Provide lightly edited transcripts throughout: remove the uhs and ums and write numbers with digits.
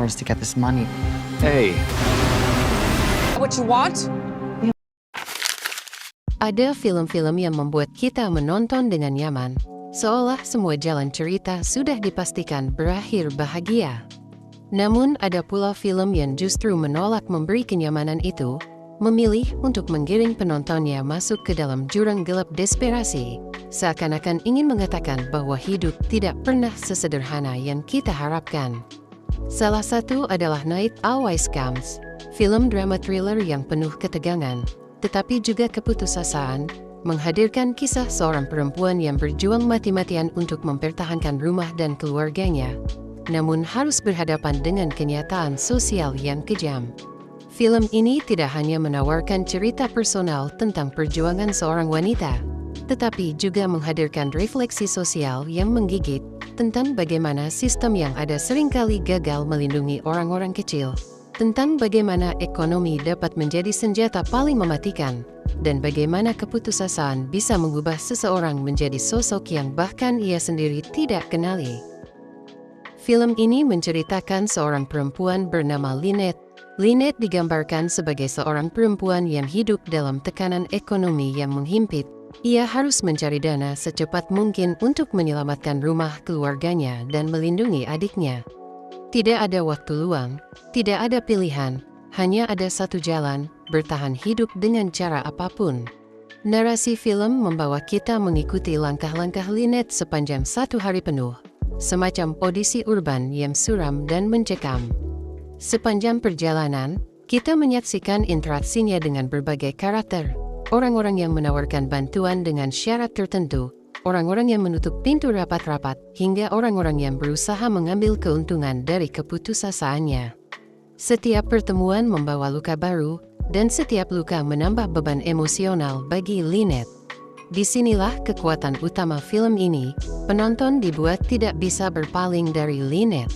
hours to get this money. Hey, What you want? Ada film-film yang membuat kita menonton dengan nyaman, seolah semua jalan cerita sudah dipastikan berakhir bahagia. Namun ada pula film yang justru menolak memberi kenyamanan itu, memilih untuk menggiring penontonnya masuk ke dalam jurang gelap desperasi, seakan-akan ingin mengatakan bahwa hidup tidak pernah sesederhana yang kita harapkan. Salah satu adalah Night Always Comes, film drama thriller yang penuh ketegangan, tetapi juga keputusasaan, menghadirkan kisah seorang perempuan yang berjuang mati-matian untuk mempertahankan rumah dan keluarganya, namun harus berhadapan dengan kenyataan sosial yang kejam. Film ini tidak hanya menawarkan cerita personal tentang perjuangan seorang wanita, tetapi juga menghadirkan refleksi sosial yang menggigit tentang bagaimana sistem yang ada seringkali gagal melindungi orang-orang kecil, tentang bagaimana ekonomi dapat menjadi senjata paling mematikan, dan bagaimana keputusasaan bisa mengubah seseorang menjadi sosok yang bahkan ia sendiri tidak kenali. Film ini menceritakan seorang perempuan bernama Lynette. Lynette digambarkan sebagai seorang perempuan yang hidup dalam tekanan ekonomi yang menghimpit. Ia harus mencari dana secepat mungkin untuk menyelamatkan rumah keluarganya dan melindungi adiknya. Tidak ada waktu luang, tidak ada pilihan, hanya ada satu jalan, bertahan hidup dengan cara apapun. Narasi film membawa kita mengikuti langkah-langkah Lynette sepanjang satu hari penuh, semacam audisi urban yang suram dan mencekam. Sepanjang perjalanan, kita menyaksikan interaksinya dengan berbagai karakter, orang-orang yang menawarkan bantuan dengan syarat tertentu, orang-orang yang menutup pintu rapat-rapat, hingga orang-orang yang berusaha mengambil keuntungan dari keputusasaannya. Setiap pertemuan membawa luka baru, dan setiap luka menambah beban emosional bagi Lynette. Disinilah kekuatan utama film ini, penonton dibuat tidak bisa berpaling dari Lynette.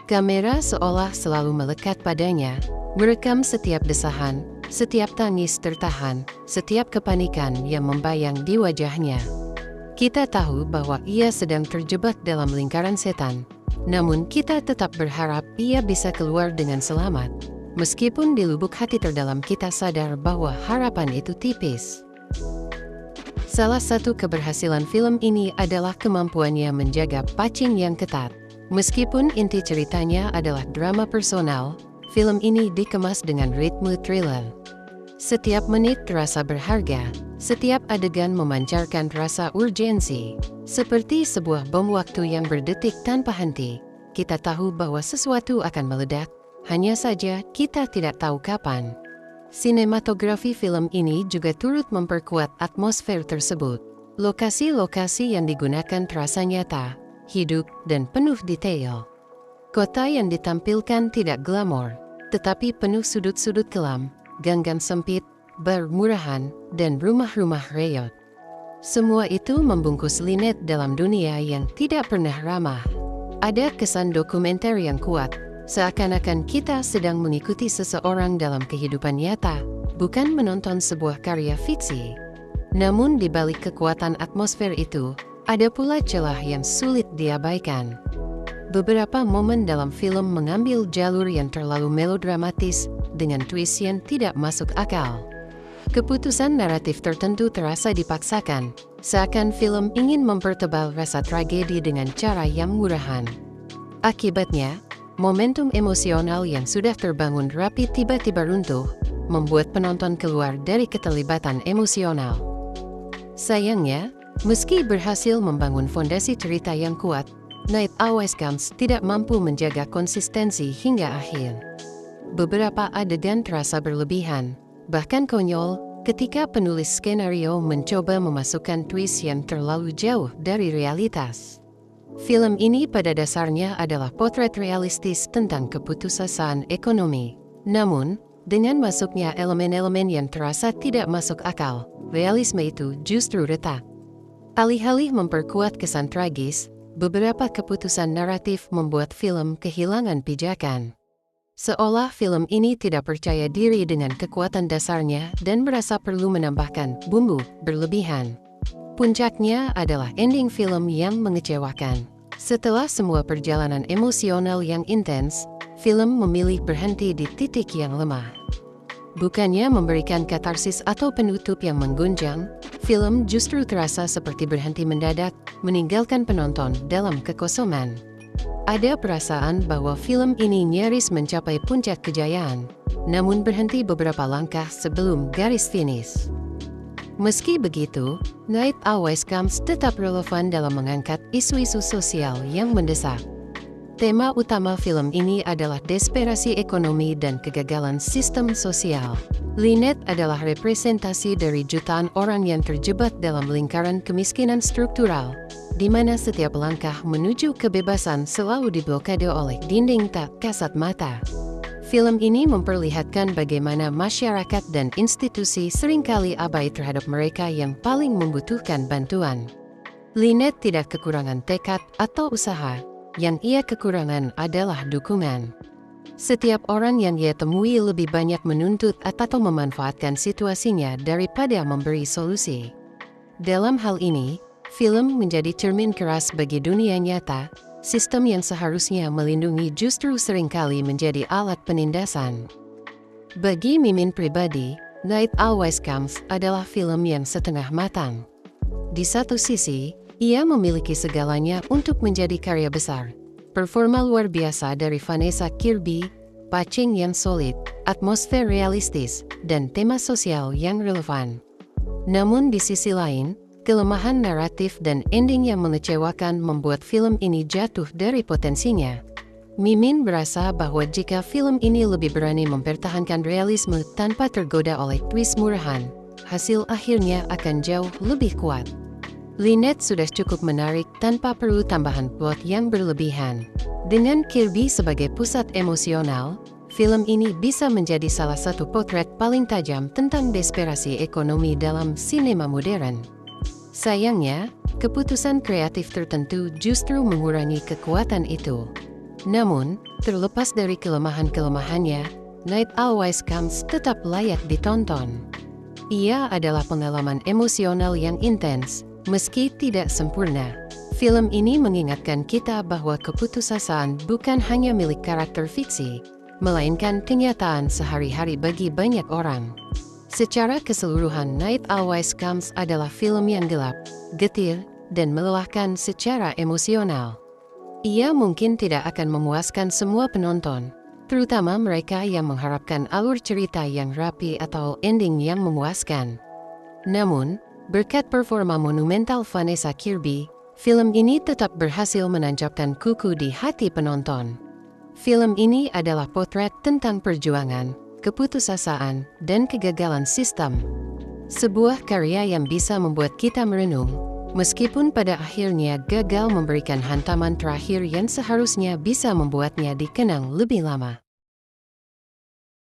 Kamera seolah selalu melekat padanya, merekam setiap desahan, setiap tangis tertahan, setiap kepanikan yang membayang di wajahnya. Kita tahu bahwa ia sedang terjebak dalam lingkaran setan, namun kita tetap berharap ia bisa keluar dengan selamat, meskipun di lubuk hati terdalam kita sadar bahwa harapan itu tipis. Salah satu keberhasilan film ini adalah kemampuannya menjaga pacing yang ketat. Meskipun inti ceritanya adalah drama personal, film ini dikemas dengan ritme thriller. Setiap menit terasa berharga, setiap adegan memancarkan rasa urgensi. Seperti sebuah bom waktu yang berdetik tanpa henti, kita tahu bahwa sesuatu akan meledak, hanya saja kita tidak tahu kapan. Sinematografi film ini juga turut memperkuat atmosfer tersebut. Lokasi-lokasi yang digunakan terasa nyata, hidup, dan penuh detail. Kota yang ditampilkan tidak glamor, tetapi penuh sudut-sudut kelam, gang-gang sempit, bar murahan, dan rumah-rumah reyot. Semua itu membungkus Lynette dalam dunia yang tidak pernah ramah. Ada kesan dokumenter yang kuat, seakan-akan kita sedang mengikuti seseorang dalam kehidupan nyata, bukan menonton sebuah karya fiksi. Namun di balik kekuatan atmosfer itu, ada pula celah yang sulit diabaikan. Beberapa momen dalam film mengambil jalur yang terlalu melodramatis, dengan twist yang tidak masuk akal. Keputusan naratif tertentu terasa dipaksakan, seakan film ingin mempertebal rasa tragedi dengan cara yang murahan. Akibatnya, momentum emosional yang sudah terbangun rapi tiba-tiba runtuh, membuat penonton keluar dari keterlibatan emosional. Sayangnya, meski berhasil membangun fondasi cerita yang kuat, Night Always Comes tidak mampu menjaga konsistensi hingga akhir. Beberapa adegan terasa berlebihan, bahkan konyol, ketika penulis skenario mencoba memasukkan twist yang terlalu jauh dari realitas. Film ini pada dasarnya adalah potret realistis tentang keputusasaan ekonomi. Namun, dengan masuknya elemen-elemen yang terasa tidak masuk akal, realisme itu justru retak. Alih-alih memperkuat kesan tragis, beberapa keputusan naratif membuat film kehilangan pijakan. Seolah film ini tidak percaya diri dengan kekuatan dasarnya dan merasa perlu menambahkan bumbu berlebihan. Puncaknya adalah ending film yang mengecewakan. Setelah semua perjalanan emosional yang intens, film memilih berhenti di titik yang lemah. Bukannya memberikan katarsis atau penutup yang mengguncang, film justru terasa seperti berhenti mendadak, meninggalkan penonton dalam kekosongan. Ada perasaan bahwa film ini nyaris mencapai puncak kejayaan, namun berhenti beberapa langkah sebelum garis finish. Meski begitu, Night Always Comes tetap relevan dalam mengangkat isu-isu sosial yang mendesak. Tema utama film ini adalah desperasi ekonomi dan kegagalan sistem sosial. Lynette adalah representasi dari jutaan orang yang terjebak dalam lingkaran kemiskinan struktural, di mana setiap langkah menuju kebebasan selalu diblokade oleh dinding tak kasat mata. Film ini memperlihatkan bagaimana masyarakat dan institusi seringkali abai terhadap mereka yang paling membutuhkan bantuan. Lynette tidak kekurangan tekad atau usaha. Yang ia kekurangan adalah dukungan. Setiap orang yang ia temui lebih banyak menuntut atau memanfaatkan situasinya daripada memberi solusi. Dalam hal ini, film menjadi cermin keras bagi dunia nyata. Sistem yang seharusnya melindungi justru seringkali menjadi alat penindasan. Bagi Mimin pribadi, Night Always Comes adalah film yang setengah matang. Di satu sisi, ia memiliki segalanya untuk menjadi karya besar. Performa luar biasa dari Vanessa Kirby, pacing yang solid, atmosfer realistis, dan tema sosial yang relevan. Namun di sisi lain, kelemahan naratif dan ending yang mengecewakan membuat film ini jatuh dari potensinya. Mimin berasa bahwa jika film ini lebih berani mempertahankan realisme tanpa tergoda oleh twist murahan, hasil akhirnya akan jauh lebih kuat. Lynette sudah cukup menarik tanpa perlu tambahan plot yang berlebihan. Dengan Kirby sebagai pusat emosional, film ini bisa menjadi salah satu potret paling tajam tentang desperasi ekonomi dalam sinema modern. Sayangnya, keputusan kreatif tertentu justru mengurangi kekuatan itu. Namun, terlepas dari kelemahan-kelemahannya, Night Always Comes tetap layak ditonton. Ia adalah pengalaman emosional yang intens. Meski tidak sempurna, film ini mengingatkan kita bahwa keputusasaan bukan hanya milik karakter fiksi, melainkan kenyataan sehari-hari bagi banyak orang. Secara keseluruhan, Night Always Comes adalah film yang gelap, getir, dan melelahkan secara emosional. Ia mungkin tidak akan memuaskan semua penonton, terutama mereka yang mengharapkan alur cerita yang rapi atau ending yang memuaskan. Namun, berkat performa monumental Vanessa Kirby, film ini tetap berhasil menancapkan kuku di hati penonton. Film ini adalah potret tentang perjuangan, keputusasaan, dan kegagalan sistem. Sebuah karya yang bisa membuat kita merenung, meskipun pada akhirnya gagal memberikan hantaman terakhir yang seharusnya bisa membuatnya dikenang lebih lama.